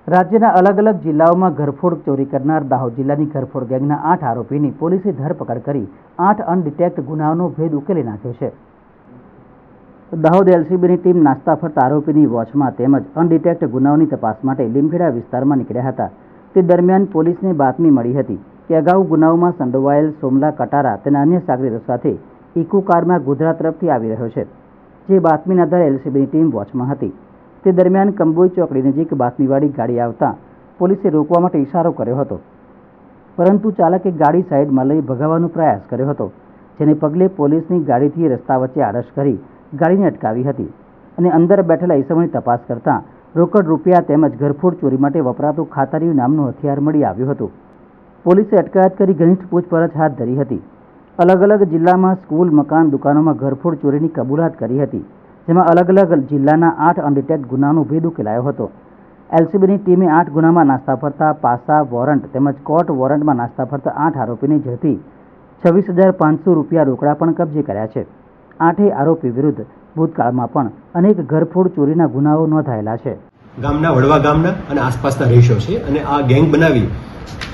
રાજ્યના અલગ અલગ જિલ્લાઓમાં ઘરફોડ ચોરી કરનાર દાહોદ જિલ્લાની ઘરફોડ ગેંગના 8 આરોપીની પોલીસે ધરપકડ કરી 8 અનડિટેક્ટ ગુનાઓનો ભેદ ઉકેલી નાખ્યો છે. દાહોદ એલસીબીની ટીમ નાસ્તા ફરતા આરોપીની વોચમાં તેમજ અનડિટેક્ટ ગુનાઓની તપાસ માટે લીમખેડા વિસ્તારમાં નીકળ્યા હતા. તે દરમિયાન પોલીસને બાતમી મળી હતી કે અગાઉ ગુનાઓમાં સંડોવાયેલ સોમલા કટારા તેના અન્ય સાગરીતો સાથે ઇકો કારમાં ગોધરા તરફથી આવી રહ્યો છે. જે બાતમીના આધારે એલસીબીની ટીમ વોચમાં હતી. તે દરમિયાન કંબોઈ ચોકડી નજીક બાતમીવાળી ગાડી આવતા પોલીસે રોકવા માટે ઇશારો કર્યો હતો, પરંતુ ચાલકે ગાડી સાઈડમાં લઈ ભગાવવાનો પ્રયાસ કર્યો હતો. જેને પગલે પોલીસની ગાડીથી રસ્તા વચ્ચે આડશ કરી ગાડીને અટકાવી હતી અને અંદર બેઠેલા ઈસમોની તપાસ કરતા રોકડ રૂપિયા તેમજ ઘરફોડ ચોરી માટે વપરાતું ખાતરિયું નામનું હથિયાર મળી આવ્યું હતું. પોલીસે અટકાયત કરી ઘનિષ્ઠ પૂછપરછ હાથ ધરી હતી. અલગ અલગ જિલ્લામાં સ્કૂલ, મકાન, દુકાનોમાં ઘરફોડ ચોરીની કબૂલાત કરી હતી, જેમાં અલગ અલગ જિલ્લાના 8 અનડિટેક્ટ ગુનાનો ભેદ ઉકેલાયો હતો. એલસીબીની ટીમે 8 ગુનામાં નાસ્તા ફરતા, પાસા, વોરંટ તેમજ કોર્ટ વોરંટમાં નાસ્તા ફરતા 8 આરોપીને ઝડપી 26,500 રૂપિયા રોકડા પણ કબજે કર્યા છે. 8 આરોપી વિરુદ્ધ ભૂતકાળમાં પણ અનેક ઘરફોડ ચોરીના ગુનાઓ નોંધાયેલા છે. ગામના વડવા ગામના અને આસપાસના રહીશો છે અને આ ગેંગ બનાવી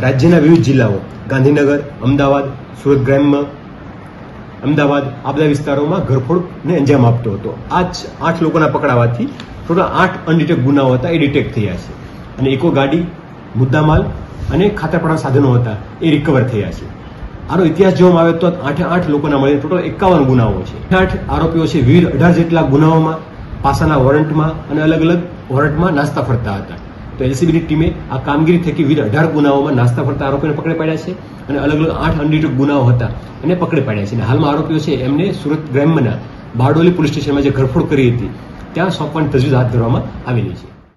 રાજ્યના વિવિધ જિલ્લાઓ ગાંધીનગર, અમદાવાદ, સુરત ગ્રામ્ય, અમદાવાદ આ બધા વિસ્તારોમાં ઘરફોડને અંજામ આપતો હતો. આ જ 8 લોકોના પકડાવાથી ટોટલ 8 અનડિટેક્ટ ગુનાઓ હતા એ ડિટેક્ટ થયા છે અને ઇકો ગાડી, મુદ્દામાલ અને ખાતરપડા સાધનો હતા એ રિકવર થયા છે. આનો ઇતિહાસ જોવામાં આવે તો 8 લોકોના મળીને ટોટલ 51 ગુનાઓ છે. 8 આરોપીઓ છે વિવિધ 18 જેટલા ગુનાઓમાં પાસાના વોરંટમાં અને અલગ અલગ વોરંટમાં નાસ્તા ફરતા હતા. તો એલસીબીની ટીમે આ કામગીરી થકી વિવિધ 18 ગુનાઓમાં નાસ્તા ફરતા આરોપીને પકડી પાડ્યા છે અને અલગ અલગ 8 અનડિટેક્ટ ગુનાઓ હતા એને પકડી પાડ્યા છે. અને હાલમાં આરોપીઓ છે એમને સુરત ગ્રામ્યના બારડોલી પોલીસ સ્ટેશનમાં જે ઘરફોડ કરી હતી ત્યાં સોંપવાની તજવીજ હાથ ધરવામાં આવેલી છે.